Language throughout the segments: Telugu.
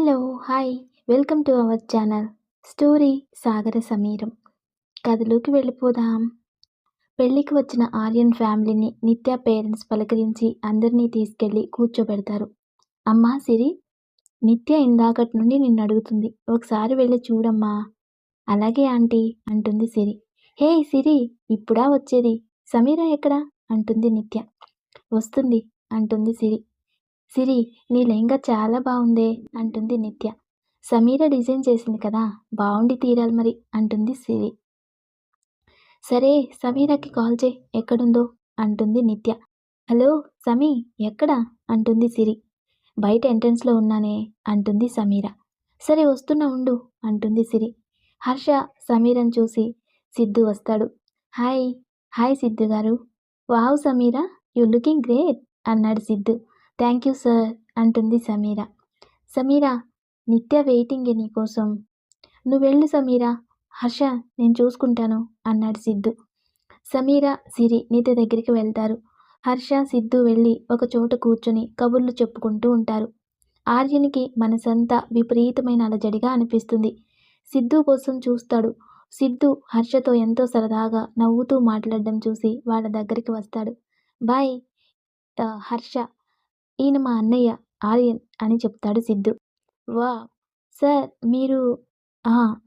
Hello, hi. Welcome to our channel. Story సాగర సమీరం. కథలోకి వెళ్ళిపోదాం. పెళ్ళికి వచ్చిన ఆర్యన్ ఫ్యామిలీని నిత్య పేరెంట్స్ పలకరించి అందరినీ తీసుకెళ్లి కూర్చోబెడతారు. అమ్మా సిరి, నిత్య ఇందాకటి నుండి నిన్ను అడుగుతుంది. ఒకసారి వెళ్ళి చూడమ్మా. అలాగే ఆంటీ అంటుంది సిరి. హే సిరి, ఇప్పుడా వచ్చేది? సమీర ఎక్కడా అంటుంది నిత్య. వస్తుంది అంటుంది సిరి. సిరి, నీ లెహంగా చాలా బాగుందే అంటుంది నిత్య. సమీర డిజైన్ చేసింది కదా, బాగుండి తీరాలి మరి అంటుంది సిరి. సరే, సమీరకి కాల్ చేయి, ఎక్కడుందో అంటుంది నిత్య. హలో సమీ, ఎక్కడా అంటుంది సిరి. బయట ఎంట్రన్స్లో ఉన్నానే అంటుంది సమీర. సరే వస్తున్నా ఉండు అంటుంది సిరి. హర్ష సమీరను చూసి సిద్ధు వస్తాడు. హాయ్. హాయ్ సిద్ధు గారు. Wow Sameera, you looking great అన్నాడు సిద్ధు. థ్యాంక్ యూ సార్ అంటుంది సమీర. సమీర, నిత్య వెయిటింగ్ నీకోసం. నువ్వెళ్ళు సమీర, హర్ష నేను చూసుకుంటాను అన్నాడు సిద్ధు. సమీర సిరి నిత్య దగ్గరికి వెళ్తారు. హర్ష సిద్ధు వెళ్ళి ఒక చోట కూర్చొని కబుర్లు చెప్పుకుంటూ ఉంటారు. ఆర్యనికి మనసంతా విపరీతమైన అలజడిగా అనిపిస్తుంది. సిద్ధు కోసం చూస్తాడు. సిద్ధు హర్షతో ఎంతో సరదాగా నవ్వుతూ మాట్లాడడం చూసి వాళ్ళ దగ్గరికి వస్తాడు. బాయ్ హర్ష, ఈయన మా అన్నయ్య ఆర్యన్ అని చెప్తాడు సిద్ధు. వా సార్, మీరు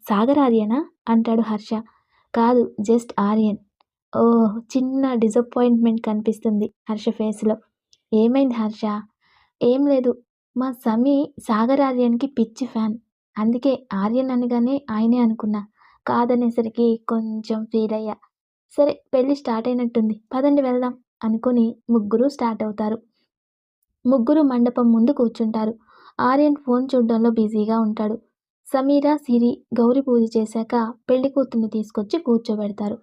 సాగర్ ఆర్యనా అంటాడు హర్ష. కాదు, జస్ట్ ఆర్యన్. ఓహ్, చిన్న డిసప్పాయింట్మెంట్ కనిపిస్తుంది హర్ష ఫేస్లో. ఏమైంది హర్ష? ఏం లేదు, మా సమీ సాగర్ ఆర్యన్కి పిచ్చి ఫ్యాన్. అందుకే ఆర్యన్ అనగానే ఆయనే అనుకున్నా. కాదనేసరికి కొంచెం ఫీల్ అయ్యా. సరే, పెళ్ళి స్టార్ట్ అయినట్టుంది, పదండి వెళ్దాం అనుకుని ముగ్గురు స్టార్ట్ అవుతారు. ముగ్గురు మండపం ముందు కూర్చుంటారు. ఆర్యన్ ఫోన్ చూడడంలో బిజీగా ఉంటాడు. సమీర సిరి గౌరీ పూజ చేశాక పెళ్లి కూతుర్ని తీసుకొచ్చి కూర్చోబెడతారు.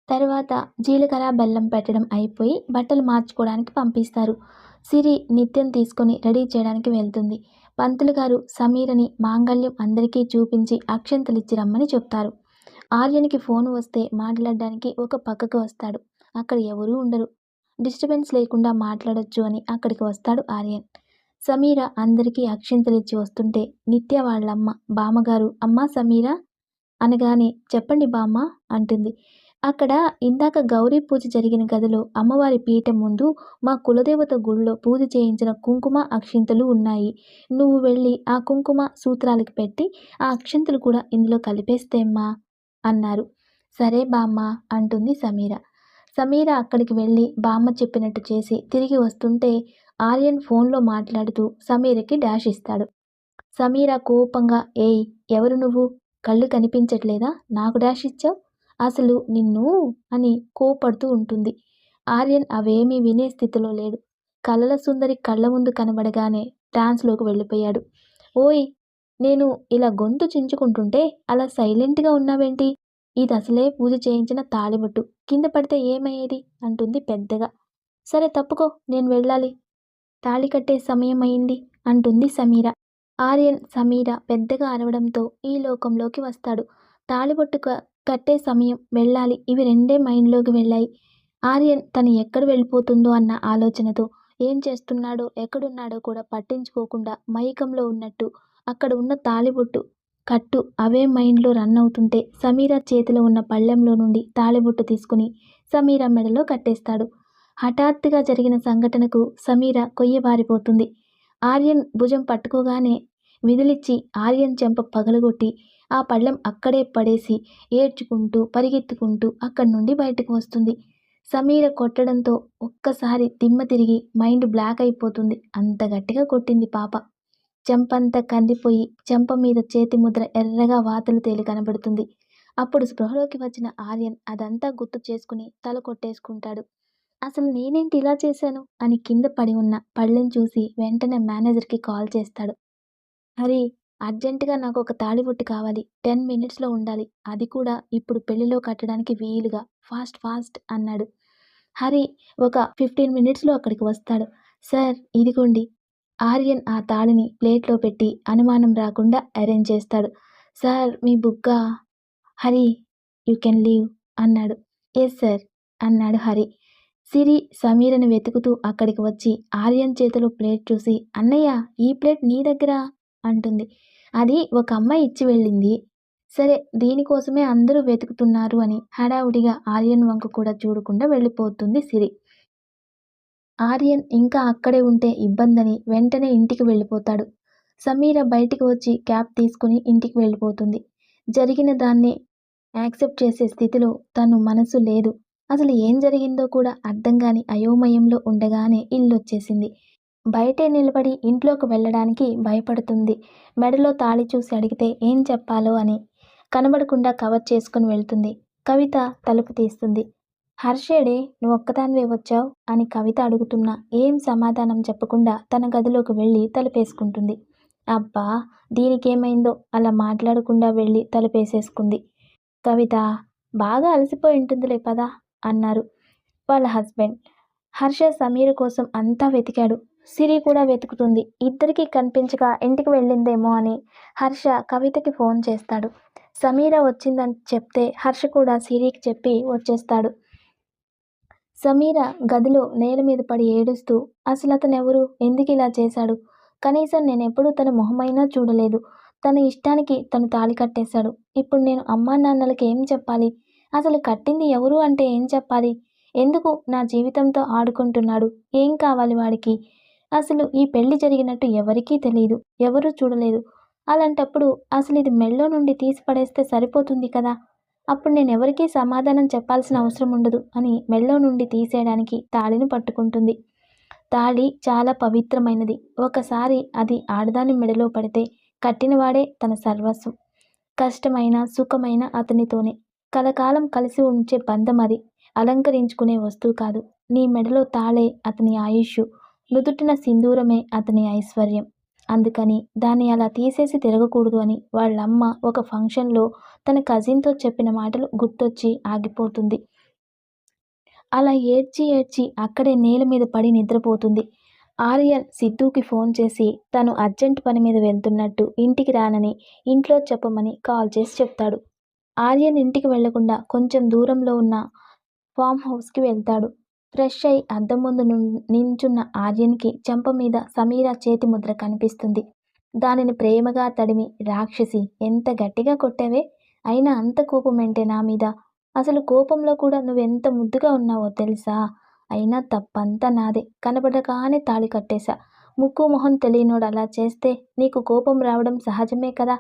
తర్వాత జీలకర్ర బెల్లం పెట్టడం అయిపోయి బట్టలు మార్చుకోవడానికి పంపిస్తారు. సిరి నిత్యం తీసుకొని రెడీ చేయడానికి వెళ్తుంది. పంతులు గారు సమీరని మాంగళ్యం అందరికీ చూపించి అక్షంతలిచ్చి రమ్మని చెప్తారు. ఆర్యన్కి ఫోన్ వస్తే మాట్లాడడానికి ఒక పక్కకు వస్తాడు. అక్కడ ఎవరూ ఉండరు. డిస్టర్బెన్స్ లేకుండా మాట్లాడొచ్చు అని అక్కడికి వస్తాడు ఆర్యన్. సమీర అందరికీ అక్షింతలిచ్చి వస్తుంటే నిత్య వాళ్ళమ్మ బామ్మగారు అమ్మ సమీర అనగానే చెప్పండి బామ్మ అంటుంది. అక్కడ ఇందాక గౌరీ పూజ జరిగిన గదిలో అమ్మవారి పీఠం ముందు మా కులదేవత గుళ్ళో పూజ చేయించిన కుంకుమ అక్షింతలు ఉన్నాయి. నువ్వు వెళ్ళి ఆ కుంకుమ సూత్రాలకి పెట్టి ఆ అక్షింతలు కూడా ఇందులో కలిపేస్తేమ్మా అన్నారు. సరే బామ్మ అంటుంది సమీర. సమీర అక్కడికి వెళ్ళి బామ్మ చెప్పినట్టు చేసి తిరిగి వస్తుంటే ఆర్యన్ ఫోన్లో మాట్లాడుతూ సమీరకి డాష్ ఇస్తాడు. సమీర కోపంగా, ఏయ్ ఎవరు నువ్వు? కళ్ళు కనిపించట్లేదా? నాకు డాష్ ఇచ్చావు? అసలు నిన్ను అని కోపడుతూ ఉంటుంది. ఆర్యన్ అవేమీ వినే స్థితిలో లేడు. కలల సుందరి కళ్ళ ముందు కనబడగానే ట్రాన్స్లోకి వెళ్ళిపోయాడు. ఓయ్, నేను ఇలా గొంతు చించుకుంటుంటే అలా సైలెంట్గా ఉన్నావేంటి? ఇది అసలే పూజ చేయించిన తాళిబొట్టు, కింద పడితే ఏమయ్యేది అంటుంది పెద్దగా. సరే తప్పుకో, నేను వెళ్ళాలి, తాళి కట్టే సమయం అయింది అంటుంది సమీర. ఆర్యన్ సమీర పెద్దగా అరవడంతో ఈ లోకంలోకి వస్తాడు. తాళిబొట్టు కట్టే సమయం, వెళ్ళాలి, ఇవి రెండే మైండ్లోకి వెళ్ళాయి. ఆర్యన్ తను ఎక్కడ వెళ్ళిపోతుందో అన్న ఆలోచనతో ఏం చేస్తున్నాడో ఎక్కడున్నాడో కూడా పట్టించుకోకుండా మైకంలో ఉన్నట్టు అక్కడ ఉన్న తాళిబొట్టు కట్టు అవే మైండ్లో రన్ అవుతుంటే సమీర చేతిలో ఉన్న పళ్ళెంలో నుండి తాళిబొట్టు తీసుకుని సమీర మెడలో కట్టేస్తాడు. హఠాత్తుగా జరిగిన సంఘటనకు సమీర కొయ్యబారిపోతుంది. ఆర్యన్ భుజం పట్టుకోగానే విదిలిచ్చి ఆర్యన్ చెంప పగలగొట్టి ఆ పళ్ళెం అక్కడే పడేసి ఏడ్చుకుంటూ పరిగెత్తుకుంటూ అక్కడి నుండి బయటకు వస్తుంది. సమీర కొట్టడంతో ఒక్కసారి దిమ్మ తిరిగి మైండ్ బ్లాక్ అయిపోతుంది. అంత గట్టిగా కొట్టింది పాప. చెంపంతా కందిపోయి చెంప మీద చేతి ముద్ర ఎర్రగా వాతలు తేలి కనబడుతుంది. అప్పుడు స్పృహలోకి వచ్చిన ఆర్యన్ అదంతా గుర్తు చేసుకుని తల కొట్టేసుకుంటాడు. అసలు నేనేంటి ఇలా చేశాను అని కింద పడి ఉన్న పళ్ళెం చూసి వెంటనే మేనేజర్కి కాల్ చేస్తాడు. హరి, అర్జెంటుగా నాకు ఒక తాళిబొట్టు కావాలి, 10 మినిట్స్లో ఉండాలి, అది కూడా ఇప్పుడు పెళ్లిలో కట్టడానికి వీలుగా, ఫాస్ట్ ఫాస్ట్ అన్నాడు. హరి ఒక 15 మినిట్స్లో అక్కడికి వస్తాడు. సార్ ఇదిగోండి. ఆర్యన్ ఆ తాళిని ప్లేట్లో పెట్టి అనుమానం రాకుండా అరేంజ్ చేస్తాడు. సార్ మీ బుగ్గ. హరి, యూ కెన్ లీవ్ అన్నాడు. ఎస్ సార్ అన్నాడు హరి. సిరి సమీరని వెతుకుతూ అక్కడికి వచ్చి ఆర్యన్ చేతిలో ప్లేట్ చూసి, అన్నయ్య ఈ ప్లేట్ నీ దగ్గర అంటుంది. అది ఒక అమ్మాయి ఇచ్చి వెళ్ళింది. సరే దీనికోసమే అందరూ వెతుకుతున్నారు అని హడావుడిగా ఆర్యన్ వంక కూడా చూడకుండా వెళ్ళిపోతుంది సిరి. ఆర్యన్ ఇంకా అక్కడే ఉంటే ఇబ్బందని వెంటనే ఇంటికి వెళ్ళిపోతాడు. సమీర బయటికి వచ్చి క్యాబ్ తీసుకుని ఇంటికి వెళ్ళిపోతుంది. జరిగిన దాన్ని యాక్సెప్ట్ చేసే స్థితిలో తను మనసు లేదు. అసలు ఏం జరిగిందో కూడా అర్థం గాని అయోమయంలో ఉండగానే ఇల్లొచ్చేసింది. బయటే నిలబడి ఇంట్లోకి వెళ్ళడానికి భయపడుతుంది. మెడలో తాళి చూసి అడిగితే ఏం చెప్పాలో అని. కనబడకుండా కవర్ చేసుకుని వెళ్తుంది. కవిత తలుపు తీస్తుంది. హర్షేడే నువ్వొక్కదానివే వచ్చావు అని కవిత అడుగుతున్నా ఏం సమాధానం చెప్పకుండా తన గదిలోకి వెళ్ళి తలుపేసుకుంటుంది. అబ్బా! దీనికేమైందో అలా మాట్లాడకుండా వెళ్ళి తలుపేసేసుకుంది. కవిత బాగా అలసిపోయి ఉంటుందిలే పద అన్నారు వాళ్ళ హస్బెండ్. హర్ష సమీర కోసం అంతా వెతికాడు. సిరి కూడా వెతుకుతుంది. ఇద్దరికీ కనిపించక ఇంటికి వెళ్ళిందేమో అని హర్ష కవితకి ఫోన్ చేస్తాడు. సమీర వచ్చిందని చెప్తే హర్ష కూడా సిరికి చెప్పి వచ్చేస్తాడు. సమీర గదిలో నేల మీద పడి ఏడుస్తూ అసలతనెవరు? ఎందుకిలా చేశాడు? కనీసం నేనెప్పుడూ తన మొహమైనా చూడలేదు. తన ఇష్టానికి తను తాళి కట్టేశాడు. ఇప్పుడు నేను అమ్మానాన్నలకి ఏం చెప్పాలి? అసలు కట్టింది ఎవరు అంటే ఏం చెప్పాలి? ఎందుకు నా జీవితంతో ఆడుకుంటున్నాడు? ఏం కావాలి వాడికి? అసలు ఈ పెళ్లి జరిగినట్టు ఎవరికీ తెలీదు. ఎవరూ చూడలేదు. అలాంటప్పుడు అసలిది మెడలో నుండి తీసి పడేస్తే సరిపోతుంది కదా! అప్పుడు నేనెవరికీ సమాధానం చెప్పాల్సిన అవసరం ఉండదు అని మెడలో నుండి తీసేయడానికి తాళిని పట్టుకుంటుంది. తాళి చాలా పవిత్రమైనది. ఒకసారి అది ఆడదాని మెడలో పడితే కట్టినవాడే తన సర్వస్వం. కష్టమైన, సుఖమైన అతనితోనే. కలకాలం కలిసి ఉంచే బంధం అది. అలంకరించుకునే వస్తువు కాదు. నీ మెడలో తాళే అతని ఆయుష్షు. నుదుటిన సింధూరమే అతని ఐశ్వర్యం. అందుకని దాన్ని అలా తీసేసి తిరగకూడదు అని వాళ్ళమ్మ ఒక ఫంక్షన్లో తన కజిన్తో చెప్పిన మాటలు గుర్తొచ్చి ఆగిపోతుంది. అలా ఏడ్చి ఏడ్చి అక్కడే నేల మీద పడి నిద్రపోతుంది. ఆర్యన్ సిద్ధూకి ఫోన్ చేసి తను అర్జెంట్ పని మీద వెళ్తున్నట్టు ఇంటికి రానని ఇంట్లో చెప్పమని కాల్ చేసి చెప్తాడు. ఆర్యన్ ఇంటికి వెళ్లకుండా కొంచెం దూరంలో ఉన్న ఫామ్ హౌస్కి వెళ్తాడు. ఫ్రెష్ అయి అద్దం ముందు నించున్న ఆర్యన్కి చెంప మీద సమీర చేతి ముద్ర కనిపిస్తుంది. దానిని ప్రేమగా తడిమి రాక్షసి ఎంత గట్టిగా కొట్టావే, అయినా అంత కోపమేంటే నా మీద? అసలు కోపంలో కూడా నువ్వెంత ముద్దుగా ఉన్నావో తెలుసా? అయినా తప్పంతా నాదే. కనబడగానే తాళి కట్టేశా. ముక్కు మొహం తెలియనోడు అలా చేస్తే నీకు కోపం రావడం సహజమే కదా.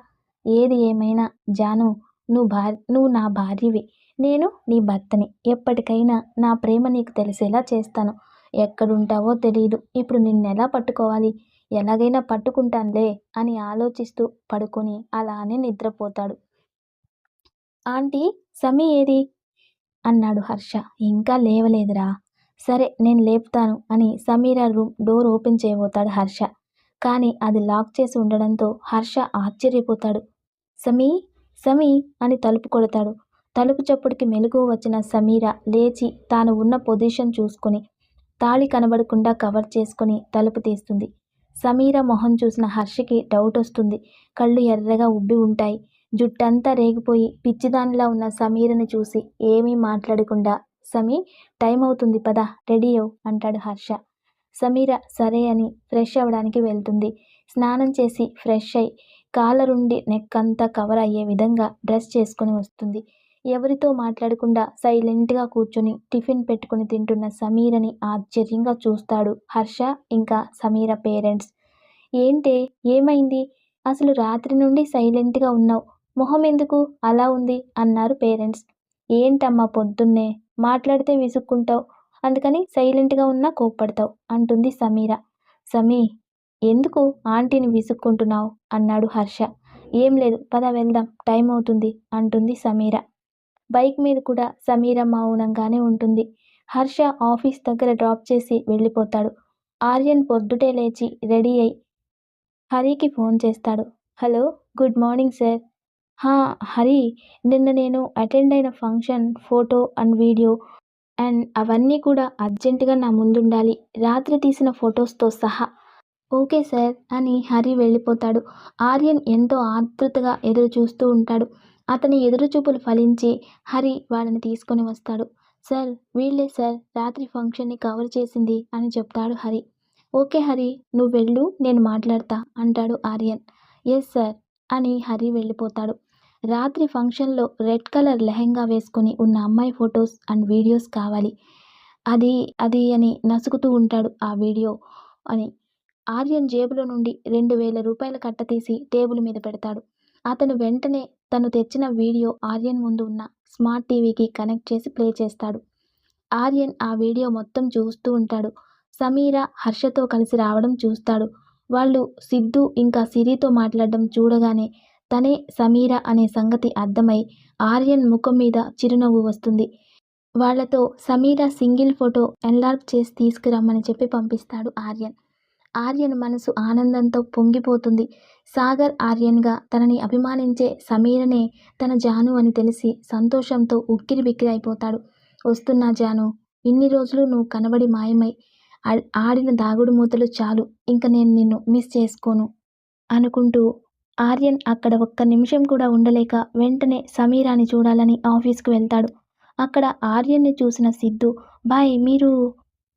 ఏది ఏమైనా జాను, నువ్వు నా భార్యవి. నేను నీ భర్తని. ఎప్పటికైనా నా ప్రేమ నీకు తెలిసేలా చేస్తాను. ఎక్కడుంటావో తెలీదు. ఇప్పుడు నిన్నెలా పట్టుకోవాలి? ఎలాగైనా పట్టుకుంటానులే అని ఆలోచిస్తూ పడుకొని అలానే నిద్రపోతాడు. ఆంటీ, సమీ ఏది? అన్నాడు హర్ష. ఇంకా లేవలేదురా. సరే నేను లేపుతాను అని సమీర రూమ్ డోర్ ఓపెన్ చేయబోతాడు హర్ష. కానీ అది లాక్ చేసి ఉండడంతో హర్ష ఆశ్చర్యపోతాడు. సమీ, సమీ అని తలుపు కొడతాడు. తలుపు చప్పుడుకి మెలకువ వచ్చిన సమీర లేచి తాను ఉన్న పొజిషన్ చూసుకొని తాళి కనబడకుండా కవర్ చేసుకొని తలుపు తీస్తుంది. సమీర మొహం చూసిన హర్షకి డౌట్ వస్తుంది. కళ్ళు ఎర్రగా ఉబ్బి ఉంటాయి. జుట్టంతా రేగిపోయి పిచ్చిదానిలా ఉన్న సమీరని చూసి ఏమీ మాట్లాడకుండా సమీ, టైం అవుతుంది పద, రెడీ అవు అంటాడు హర్ష. సమీర సరే అని ఫ్రెష్ అవ్వడానికి వెళ్తుంది. స్నానం చేసి ఫ్రెష్ అయి కాలరుండి నెక్ అంతా కవర్ అయ్యే విధంగా డ్రెస్ చేసుకుని వస్తుంది. ఎవరితో మాట్లాడకుండా సైలెంట్గా కూర్చొని టిఫిన్ పెట్టుకుని తింటున్న సమీరని ఆశ్చర్యంగా చూస్తాడు హర్ష ఇంకా సమీర పేరెంట్స్. ఏంటే, ఏమైంది? అసలు రాత్రి నుండి సైలెంట్గా ఉన్నావు. మొహం ఎందుకు అలా ఉంది అన్నారు పేరెంట్స్. ఏంటమ్మా పొద్దున్నే మాట్లాడితే విసుక్కుంటావు, అందుకని సైలెంట్గా ఉన్నా కోప్పడతావు అంటుంది సమీర. సమీ, ఎందుకు ఆంటీని విసుక్కుంటున్నావు అన్నాడు హర్ష. ఏం లేదు పద వెళ్దాం, టైం అవుతుంది అంటుంది సమీర. బైక్ మీద కూడా సమీర మౌనంగానే ఉంటుంది. హర్ష ఆఫీస్ దగ్గర డ్రాప్ చేసి వెళ్ళిపోతాడు. ఆర్యన్ పొద్దుటే లేచి రెడీ అయి హరికి ఫోన్ చేస్తాడు. Hello, good morning sir. Hari, నిన్న నేను అటెండ్ అయిన function photo and video and అవన్నీ కూడా అర్జెంటుగా నా ముందుండాలి, రాత్రి తీసిన ఫొటోస్తో సహా. ఓకే సార్ అని హరి వెళ్ళిపోతాడు. ఆర్యన్ ఎంతో ఆతృతగా ఎదురు చూస్తూ ఉంటాడు. అతని ఎదురుచూపులు ఫలించి హరి వాళ్ళని తీసుకొని వస్తాడు. సార్, వీళ్ళే సార్ రాత్రి ఫంక్షన్ని కవర్ చేసింది అని చెప్తాడు హరి. ఓకే హరి, నువ్వు వెళ్ళు, నేను మాట్లాడతా అంటాడు ఆర్యన్. ఎస్ సార్ అని హరి వెళ్ళిపోతాడు. రాత్రి ఫంక్షన్లో రెడ్ కలర్ లెహెంగా వేసుకుని ఉన్న అమ్మాయి ఫొటోస్ అండ్ వీడియోస్ కావాలి. అది అది అని నసుకుతూ ఉంటాడు ఆ వీడియో అని. ఆర్యన్ జేబులో నుండి 2000 రూపాయల కట్ట తీసి టేబుల్ మీద పెడతాడు. అతను వెంటనే తను తెచ్చిన వీడియో ఆర్యన్ ముందు ఉన్న స్మార్ట్ టీవీకి కనెక్ట్ చేసి ప్లే చేస్తాడు. ఆర్యన్ ఆ వీడియో మొత్తం చూస్తూ ఉంటాడు. సమీర హర్షతో కలిసి రావడం చూస్తాడు. వాళ్ళు సిద్ధు ఇంకా సిరితో మాట్లాడడం చూడగానే తనే సమీర అనే సంగతి అర్థమై ఆర్యన్ ముఖం మీద చిరునవ్వు వస్తుంది. వాళ్లతో సమీర సింగిల్ ఫోటో ఎన్లార్జ్ చేసి తీసుకురమ్మని చెప్పి పంపిస్తాడు ఆర్యన్. ఆర్యన్ మనసు ఆనందంతో పొంగిపోతుంది. సాగర్ ఆర్యన్గా తనని అభిమానించే సమీరనే తన జాను అని తెలిసి సంతోషంతో ఉక్కిరిబిక్కిరి అయిపోతాడు. వస్తున్నా జాను, ఇన్ని రోజులు నువ్వు కనబడి మాయమై ఆడిన దాగుడు మూతలు చాలు, ఇంక నేను నిన్ను మిస్ చేసుకోను అనుకుంటూ ఆర్యన్ అక్కడ ఒక్క నిమిషం కూడా ఉండలేక వెంటనే సమీరాని చూడాలని ఆఫీస్కి వెళ్తాడు. అక్కడ ఆర్యన్ని చూసిన సిద్ధు, బాయ్ మీరు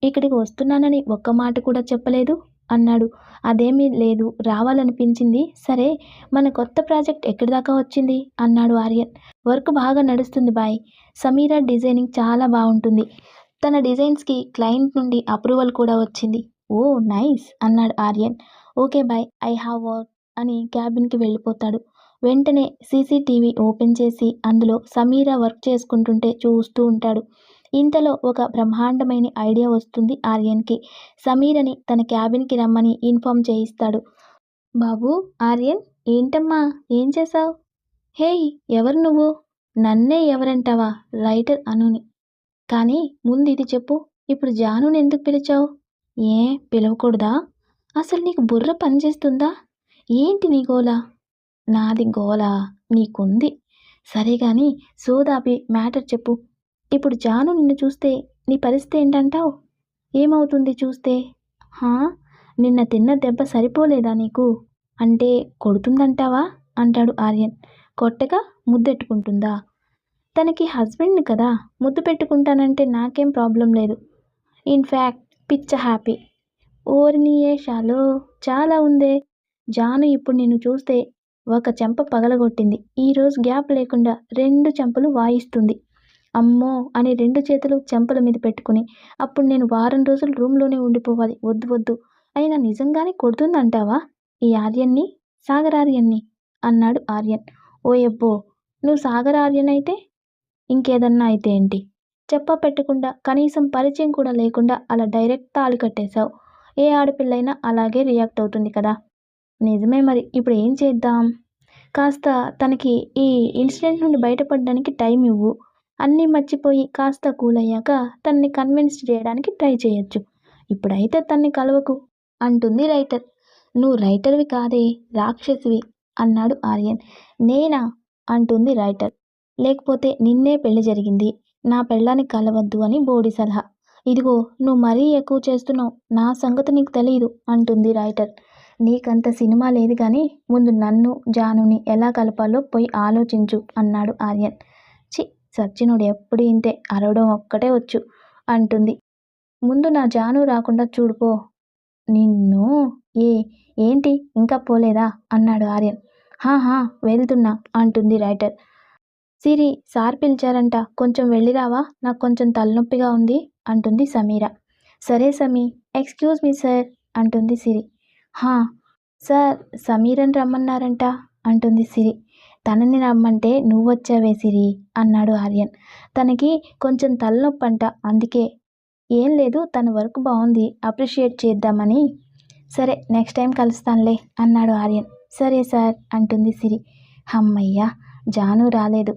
ఇక్కడికి వస్తున్నానని ఒక్క మాట కూడా చెప్పలేదు అన్నాడు. అదేమీ లేదు, రావాలనిపించింది. సరే మన కొత్త ప్రాజెక్ట్ ఎక్కడి దాకా వచ్చింది అన్నాడు ఆర్యన్. వర్క్ బాగా నడుస్తుంది బాయ్, సమీరా డిజైనింగ్ చాలా బాగుంటుంది. తన డిజైన్స్కి క్లయింట్ నుండి అప్రూవల్ కూడా వచ్చింది. ఓ నైస్ అన్నాడు Aryan. Okay bye, I have work అని క్యాబిన్కి వెళ్ళిపోతాడు. వెంటనే సీసీటీవీ ఓపెన్ చేసి అందులో సమీరా వర్క్ చేసుకుంటుంటే చూస్తూ ఉంటాడు. ఇంతలో ఒక బ్రహ్మాండమైన ఐడియా వస్తుంది ఆర్యన్కి. సమీరని తన క్యాబిన్కి రమ్మని ఇన్ఫామ్ చేయిస్తాడు. బాబు ఆర్యన్, ఏంటమ్మా ఏం చేశావు? హేయ్, ఎవరు నువ్వు? నన్నే ఎవరంటావా? రైటర్ అనుని. కానీ ముందు ఇది చెప్పు, ఇప్పుడు జానుని ఎందుకు పిలిచావు? ఏ పిలవకూడదా? అసలు నీకు బుర్ర పనిచేస్తుందా? ఏంటి నీ గోలా? నాది గోలా నీకుంది. సరే కానీ సోదాపి మ్యాటర్ చెప్పు. ఇప్పుడు జాను నిన్ను చూస్తే నీ పరిస్థితి ఏంటంటావు? ఏమవుతుంది చూస్తే? హా, నిన్న తిన్న దెబ్బ సరిపోలేదా నీకు? అంటే కొడుతుందంటావా అంటాడు ఆర్యన్. కొట్టక ముద్దెట్టుకుంటుందా? తనకి హస్బెండ్ని కదా, ముద్దు పెట్టుకుంటానంటే నాకేం ప్రాబ్లం లేదు. ఇన్ఫ్యాక్ట్ పిచ్చ హ్యాపీ. ఓరిని ఏషాలో చాలా ఉందే. జాను ఇప్పుడు నిన్ను చూస్తే ఒక చెంప పగలగొట్టింది. ఈరోజు గ్యాప్ లేకుండా 2 చెంపలు వాయిస్తుంది. అమ్మో అని 2 చేతులు చెంపల మీద పెట్టుకుని, అప్పుడు నేను వారం రోజులు రూమ్లోనే ఉండిపోవాలి. వద్దు వద్దు. అయినా నిజంగానే కొడుతుందంటావా ఈ ఆర్యన్ని, సాగర్ ఆర్యన్ని అన్నాడు ఆర్యన్. ఓయబ్బో, నువ్వు సాగర్ ఆర్యన్ అయితే ఇంకేదన్నా అయితే ఏంటి? చెప్పా పెట్టకుండా కనీసం పరిచయం కూడా లేకుండా అలా డైరెక్ట్ తాళి కట్టేశావు. ఏ ఆడపిల్లైనా అలాగే రియాక్ట్ అవుతుంది కదా. నిజమే, మరి ఇప్పుడు ఏం చేద్దాం? కాస్త తనకి ఈ ఇన్సిడెంట్ నుండి బయటపడడానికి టైం ఇవ్వు. అన్నీ మర్చిపోయి కాస్త కూల్ అయ్యాక తనని కన్విన్స్ చేయడానికి ట్రై చేయొచ్చు. ఇప్పుడైతే తన్ని కలవకు అంటుంది రైటర్. నువ్వు రైటర్వి కాదే, రాక్షసివి అన్నాడు ఆర్యన్. నేనా అంటుంది రైటర్. లేకపోతే నిన్నే పెళ్లి జరిగింది, నా పెళ్ళాన్ని కలవద్దు అని బోడి సలహా. ఇదిగో నువ్వు మరీ ఎక్కువ చేస్తున్నావు, నా సంగతి నీకు తెలియదు అంటుంది రైటర్. నీకంత సినిమా లేదు కానీ ముందు నన్ను జానుని ఎలా కలపాలో పోయి ఆలోచించు అన్నాడు ఆర్యన్. చి, సచ్చినుడు ఎప్పుడు ఇంతే, అరవడం ఒక్కటే వచ్చు అంటుంది. ముందు నా జాను రాకుండా చూడుపో. నిన్ను ఏ ఏంటి ఇంకా పోలేదా అన్నాడు ఆర్యన్. హాహా వెళ్తున్నా అంటుంది రైటర్. సిరి సార్ పిలిచారంట, కొంచెం వెళ్ళిరావా, నాకు కొంచెం తలనొప్పిగా ఉంది అంటుంది సమీర. సరే సమీ, ఎక్స్క్యూజ్ మీ సార్ అంటుంది సిరి. హా సార్, సమీరని రమ్మన్నారంట అంటుంది సిరి. తనని రమ్మంటే నువ్వొచ్చావే సిరి అన్నాడు ఆర్యన్. తనకి కొంచెం తలనొప్పంట, అందుకే. ఏం లేదు, తన వర్క్ బాగుంది, అప్రిషియేట్ చేద్దామని. సరే నెక్స్ట్ టైం కలుస్తానులే అన్నాడు ఆర్యన్. సరే సార్ అంటుంది సిరి. హమ్మయ్యా, జాను రాలేదు.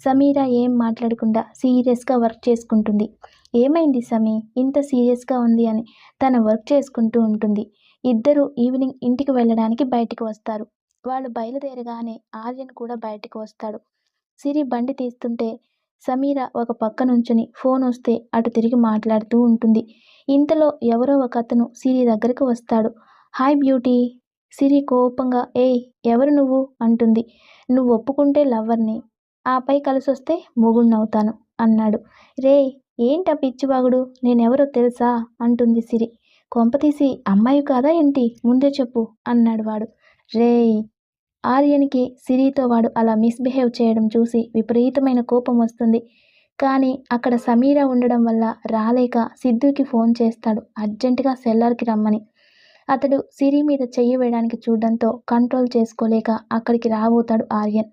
సమీర ఏం మాట్లాడకుండా సీరియస్గా వర్క్ చేసుకుంటుంది. ఏమైంది సమీ ఇంత సీరియస్గా ఉంది అని తన వర్క్ చేసుకుంటూ ఉంటుంది. ఇద్దరు ఈవినింగ్ ఇంటికి వెళ్ళడానికి బయటికి వస్తారు. వాళ్ళు బయలుదేరగానే ఆర్యన్ కూడా బయటికి వస్తాడు. సిరి బండి తీస్తుంటే సమీర ఒక పక్క నుంచుని ఫోన్ వస్తే అటు తిరిగి మాట్లాడుతూ ఉంటుంది. ఇంతలో ఎవరో ఒక అతను సిరి దగ్గరకు వస్తాడు. Hi beauty. సిరి కోపంగా ఏయ్ ఎవరు నువ్వు అంటుంది. నువ్వు ఒప్పుకుంటే లవ్వర్ని, ఆపై కలిసొస్తే మొగుణ్ణవుతాను అన్నాడు. రే ఏంటా పిచ్చివాగుడు, నేనెవరో తెలుసా అంటుంది సిరి. కొంపతీసి అమ్మాయి కాదా ఏంటి, ముందే చెప్పు అన్నాడు వాడు. రేయ్ ఆర్యన్కి సిరితో వాడు అలా మిస్బిహేవ్ చేయడం చూసి విపరీతమైన కోపం వస్తుంది. కానీ అక్కడ సమీర ఉండడం వల్ల రాలేక సిద్ధుకి ఫోన్ చేస్తాడు అర్జెంటుగా సెల్లార్కి రమ్మని. అతడు సిరి మీద చెయ్యి వేయడానికి చూడడంతో కంట్రోల్ చేసుకోలేక అక్కడికి రాబోతాడు ఆర్యన్.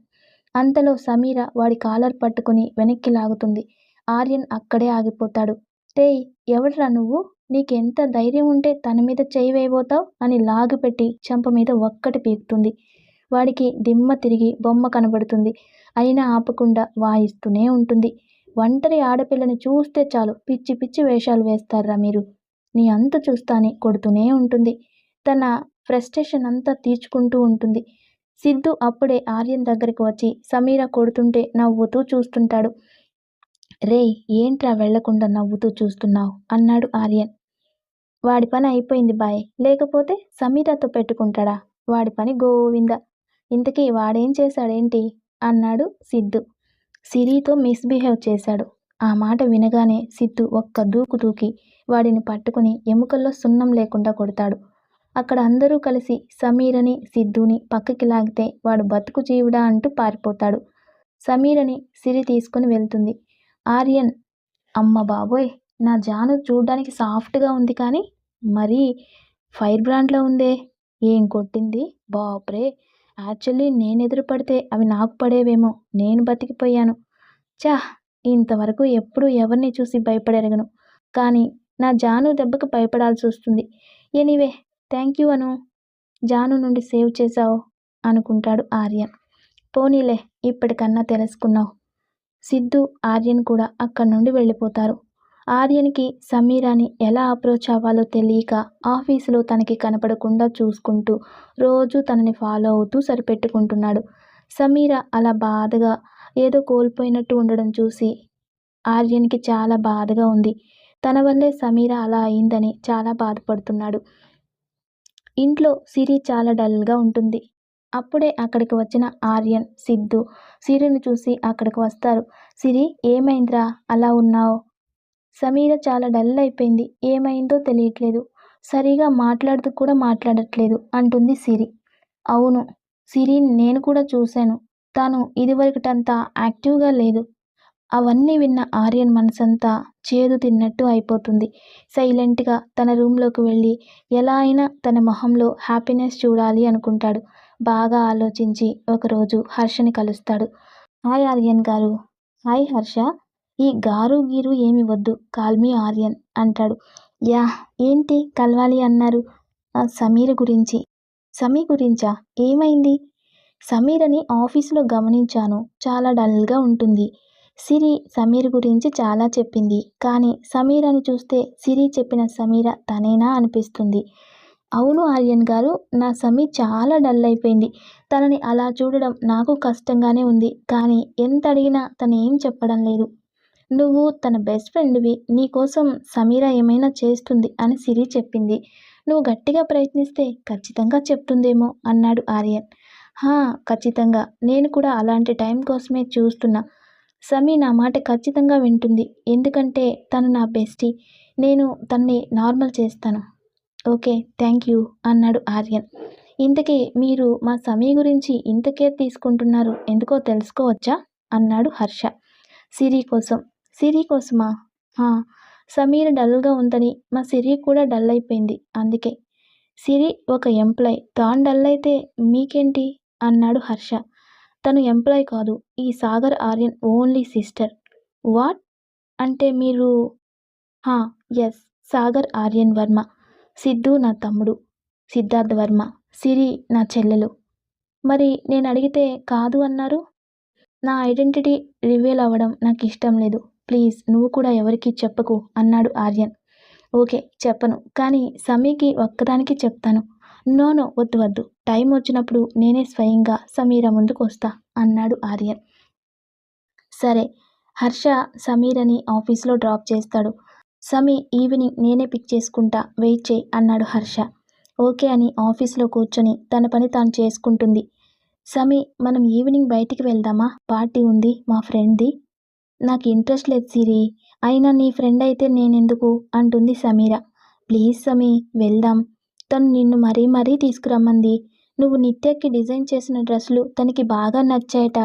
అంతలో సమీర వాడి కాలర్ పట్టుకుని వెనక్కి లాగుతుంది. ఆర్యన్ అక్కడే ఆగిపోతాడు. రేయ్, ఎవడ్రా నువ్వు? నీకెంత ధైర్యం ఉంటే తన మీద చెయ్యి వేయబోతావు అని లాగిపెట్టి చెంప మీద ఒక్కటి పీకుతుంది. వాడికి దిమ్మ తిరిగి బొమ్మ కనబడుతుంది. అయినా ఆపకుండా వాయిస్తూనే ఉంటుంది. ఒంటరి ఆడపిల్లని చూస్తే చాలు పిచ్చి పిచ్చి వేషాలు వేస్తారా మీరు? నీ అంతు చూస్తా అని కొడుతూనే ఉంటుంది. తన ఫ్రస్ట్రేషన్ అంతా తీర్చుకుంటూ ఉంటుంది. సిద్ధు అప్పుడే ఆర్యన్ దగ్గరికి వచ్చి సమీర కొడుతుంటే నవ్వుతూ చూస్తుంటాడు. రేయ్, ఏంట్రా వెళ్లకుండా నవ్వుతూ చూస్తున్నావు అన్నాడు ఆర్యన్. వాడి పని అయిపోయింది బాయ్, లేకపోతే సమీరతో పెట్టుకుంటాడా? వాడి పని గోవింద. ఇంతకీ వాడేం చేశాడేంటి అన్నాడు సిద్ధు. సిరితో మిస్బిహేవ్ చేశాడు. ఆ మాట వినగానే సిద్ధు ఒక్క దూకు దూకి వాడిని పట్టుకుని ఎముకల్లో సున్నం లేకుండా కొడతాడు. అక్కడ అందరూ కలిసి సమీరని సిద్ధుని పక్కకి లాగితే వాడు బతుకు జీవుడా అంటూ పారిపోతాడు. సమీరని సిరి తీసుకుని వెళ్తుంది. ఆర్యన్, అమ్మ బాబోయ్, నా జాను చూడ్డానికి సాఫ్ట్గా ఉంది కానీ మరీ ఫైర్ బ్రాండ్లో ఉందే. ఏం కొట్టింది బాప్రే! యాక్చువల్లీ నేను ఎదురు పడితే అవి నాకు పడేవేమో, నేను బతికిపోయాను. ఛ! ఇంతవరకు ఎప్పుడూ ఎవరిని చూసి భయపడెరగను, కానీ నా జాను దెబ్బకు భయపడాల్సి వస్తుంది. ఎనీవే, థ్యాంక్ యూ అను, జాను నుండి సేవ్ చేశావు అనుకుంటాడు ఆర్యన్. పోనీలే, ఇప్పటికన్నా తెలుసుకున్నావు. సిద్ధు, ఆర్యన్ కూడా అక్కడి నుండి వెళ్ళిపోతారు. ఆర్యన్కి సమీరాని ఎలా అప్రోచ్ అవ్వాలో తెలియక ఆఫీసులో తనకి కనపడకుండా చూసుకుంటూ రోజు తనని ఫాలో అవుతూ సరిపెట్టుకుంటున్నాడు. సమీర అలా బాధగా ఏదో కోల్పోయినట్టు ఉండడం చూసి ఆర్యన్కి చాలా బాధగా ఉంది. తన వల్లే సమీర అలా అయిందని చాలా బాధపడుతున్నాడు. ఇంట్లో సిరి చాలా డల్గా ఉంటుంది. అప్పుడే అక్కడికి వచ్చిన ఆర్యన్, సిద్ధు సిరిని చూసి అక్కడికి వస్తారు. సిరి, ఏమైందిరా అలా ఉన్నావు? సమీర చాలా డల్ అయిపోయింది. ఏమైందో తెలియట్లేదు. సరిగా మాట్లాడుతూ కూడా మాట్లాడట్లేదు అంటుంది సిరి. అవును సిరి, నేను కూడా చూశాను. తాను ఇదివరకటంతా యాక్టివ్గా లేదు. అవన్నీ విన్న ఆర్యన్ మనసంతా చేదు తిన్నట్టు అయిపోతుంది. సైలెంట్గా తన రూమ్లోకి వెళ్ళి ఎలా అయినా తన మొహంలో హ్యాపీనెస్ చూడాలి అనుకుంటాడు. బాగా ఆలోచించి ఒకరోజు హర్షని కలుస్తాడు. హాయ్ ఆర్యన్ గారు. హాయ్ హర్ష. ఈ గారు గీరు ఏమి వద్దు, కాల్మీ ఆర్యన్ అంటాడు. యా, ఏంటి కలవాలి అన్నారు? సమీర గురించి. సమీ గురించా? ఏమైంది? సమీరని ఆఫీసులో గమనించాను, చాలా డల్గా ఉంటుంది. సిరి సమీర్ గురించి చాలా చెప్పింది, కానీ సమీరని చూస్తే సిరి చెప్పిన సమీర తనేనా అనిపిస్తుంది. అవును ఆర్యన్ గారు, నా సమీ చాలా డల్ అయిపోయింది. తనని అలా చూడడం నాకు కష్టంగానే ఉంది, కానీ ఎంత అడిగినా తను ఏం చెప్పడం లేదు. నువ్వు తన బెస్ట్ ఫ్రెండ్వి, నీకోసం సమీర ఏమైనా చేస్తుంది అని సిరి చెప్పింది. నువ్వు గట్టిగా ప్రయత్నిస్తే ఖచ్చితంగా చెప్తుందేమో అన్నాడు ఆర్యన్. హా, ఖచ్చితంగా. నేను కూడా అలాంటి టైం కోసమే చూస్తున్నా. సమీ నా మాట ఖచ్చితంగా వింటుంది, ఎందుకంటే తను నా బెస్టీ. నేను తన్ని నార్మల్ చేస్తాను. ఓకే, థ్యాంక్ యూ అన్నాడు ఆర్యన్. ఇంతకీ మీరు మా సమీ గురించి ఇంత కేర్ తీసుకుంటున్నారు ఎందుకో తెలుసుకోవచ్చా అన్నాడు హర్ష. సిరి కోసం. సిరి కోసమా? సమీర డల్గా ఉందని మా సిరి కూడా డల్ అయిపోయింది, అందుకే. సిరి ఒక ఎంప్లాయ్, తాను డల్ అయితే మీకేంటి అన్నాడు హర్ష. తను ఎంప్లాయ్ కాదు, ఈ Sagar Aryan only sister. What? అంటే మీరు? ఎస్, సాగర్ ఆర్యన్ వర్మ. సిద్ధు నా తమ్ముడు సిద్ధార్థ్ వర్మ. సిరి నా చెల్లెలు. మరి నేను అడిగితే కాదు అన్నారు? నా ఐడెంటిటీ రివీల్ అవ్వడం నాకు ఇష్టం లేదు. ప్లీజ్ నువ్వు కూడా ఎవరికీ చెప్పకు అన్నాడు ఆర్యన్. ఓకే, చెప్పను, కానీ సమీకి ఒక్కదానికి చెప్తాను. నో నో, వద్దు వద్దు, టైం వచ్చినప్పుడు నేనే స్వయంగా సమీర ముందుకు వస్తా అన్నాడు ఆర్యన్. సరే. హర్ష సమీరని ఆఫీస్లో డ్రాప్ చేస్తాడు. సమీ ఈవినింగ్ నేనే పిక్ చేసుకుంటా, వెయిట్ చేయి అన్నాడు హర్ష. ఓకే అని ఆఫీస్లో కూర్చొని తన పని తాను చేసుకుంటుంది. సమీ, మనం ఈవినింగ్ బయటికి వెళ్దామా? పార్టీ ఉంది మా ఫ్రెండ్ది. నాకు ఇంట్రెస్ట్ లేదు సిరి, అయినా నీ ఫ్రెండ్ అయితే నేనెందుకు అంటుంది సమీర. ప్లీజ్ సమీ, వెళ్దాం. తను నిన్ను మరీ మరీ తీసుకురమ్మంది. నువ్వు నిత్యకి డిజైన్ చేసిన డ్రెస్సులు తనకి బాగా నచ్చాయట.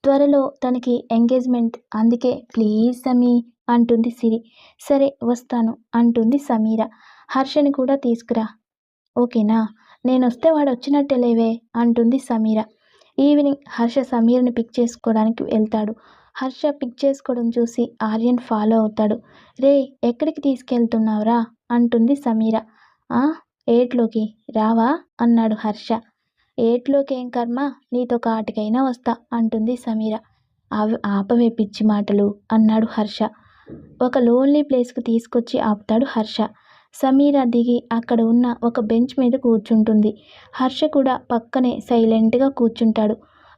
త్వరలో తనకి ఎంగేజ్మెంట్. అందుకే ప్లీజ్ సమీ అంటుంది సిరి. సరే వస్తాను అంటుంది సమీర. హర్షని కూడా తీసుకురా. ఓకేనా? నేనొస్తే వాడొచ్చినట్టే లేవే అంటుంది సమీర. ఈవినింగ్ హర్ష సమీరని పిక్ చేసుకోవడానికి వెళ్తాడు. హర్ష పిక్ చేసుకోవడం చూసి ఆర్యన్ ఫాలో అవుతాడు. రే ఎక్కడికి తీసుకెళ్తున్నావురా అంటుంది సమీర. ఆ ఏట్లోకి రావా అన్నాడు హర్ష. ఏట్లోకి ఏం కర్మ, నీతో కాటికైనా వస్తా అంటుంది సమీర. అవి ఆపవే పిచ్చి మాటలు అన్నాడు హర్ష. ఒక లోన్లీ ప్లేస్కి తీసుకొచ్చి ఆపుతాడు హర్ష. సమీర దిగి అక్కడ ఉన్న ఒక బెంచ్ మీద కూర్చుంటుంది. హర్ష కూడా పక్కనే సైలెంట్గా కూర్చుంటాడు.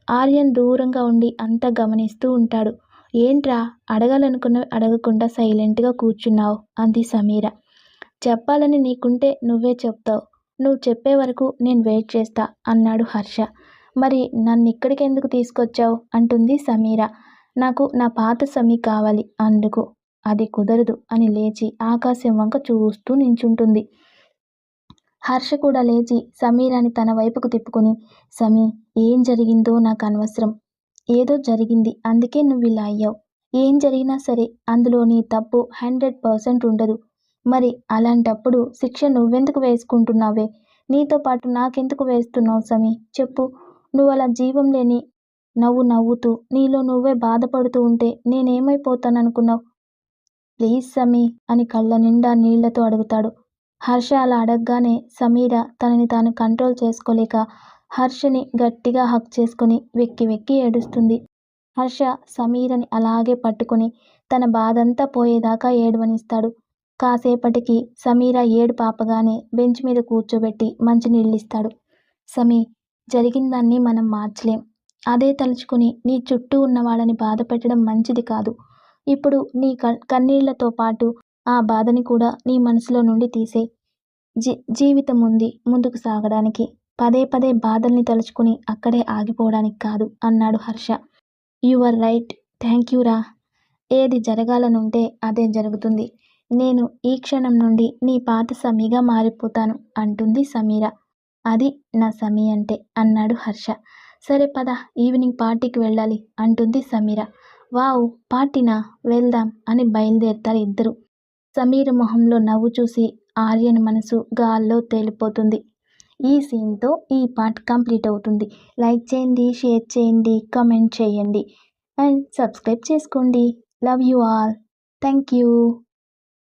ఆర్యన్ దూరంగా ఉండి అంతా గమనిస్తూ ఉంటాడు. ఏంట్రా అడగాలనుకున్నవి అడగకుండా సైలెంట్గా కూర్చున్నావు అంది సమీర. చెప్పాలని నీకుంటే నువ్వే చెప్తావు. నువ్వు చెప్పే వరకు నేను వెయిట్ చేస్తా అన్నాడు హర్ష. మరి నన్ను ఇక్కడికి ఎందుకు తీసుకొచ్చావు అంటుంది సమీర. నాకు నా పాత సమీ కావాలి అందుకు. అది కుదరదు అని లేచి ఆకాశం వంక చూస్తూ నించుంటుంది. హర్ష కూడా లేచి సమీరాని తన వైపుకు తిప్పుకొని, సమీ ఏం జరిగిందో నాకు అనవసరం. ఏదో జరిగింది అందుకే నువ్వు ఇలా అయ్యావు. ఏం జరిగినా సరే అందులో నీ తప్పు 100% ఉండదు. మరి అలాంటప్పుడు శిక్ష నువ్వెందుకు వేసుకుంటున్నావే? నీతో పాటు నాకెందుకు వేస్తున్నావు సమీ? చెప్పు. నువ్వు అలా జీవం లేని నవ్వుతూ నీలో నువ్వే బాధపడుతూ ఉంటే నేనేమైపోతాననుకున్నావు? ప్లీజ్ సమీ అని కళ్ళ నిండా నీళ్లతో అడుగుతాడు. హర్ష అలా అడగగానే సమీర తనని తాను కంట్రోల్ చేసుకోలేక హర్షని గట్టిగా హగ్ చేసుకుని వెక్కి వెక్కి ఏడుస్తుంది. హర్ష సమీరని అలాగే పట్టుకుని తన బాధంతా పోయేదాకా ఏడవనిస్తాడు. కాసేపటికి సమీర ఏడుపు ఆపగానే బెంచ్ మీద కూర్చోబెట్టి మంచినీళ్ళిస్తాడు. సమీ, జరిగిందాన్ని మనం మార్చలేం. అదే తలుచుకుని నీ చుట్టూ ఉన్న వాళ్ళని బాధ పెట్టడం మంచిది కాదు. ఇప్పుడు నీ కన్నీళ్లతో పాటు ఆ బాధని కూడా నీ మనసులో నుండి తీసేయ్. జీవితం ఉంది ముందుకు సాగడానికి. పదే పదే బాధల్ని తలుచుకుని అక్కడే ఆగిపోవడానికి కాదు అన్నాడు Harsha. You are right. Thank you రా. ఏది జరగాలనుంటే అదే జరుగుతుంది. నేను ఈ క్షణం నుండి నీ పాత సమీగా మారిపోతాను అంటుంది సమీర. అది నా సమీ అంటే అన్నాడు హర్ష. సరే పద, ఈవినింగ్ పార్టీకి వెళ్ళాలి అంటుంది సమీర. వావ్, పార్టీనా, వెళ్దాం అని బయలుదేరుతారు ఇద్దరు. సమీర మొహంలో నవ్వు చూసి ఆర్యన్ మనసు గాల్లో తేలిపోతుంది. ఈ సీన్తో ఈ పార్ట్ కంప్లీట్ అవుతుంది. లైక్ చేయండి, షేర్ చేయండి, కామెంట్ చేయండి అండ్ సబ్స్క్రైబ్ చేసుకోండి. Love you all. Thank you.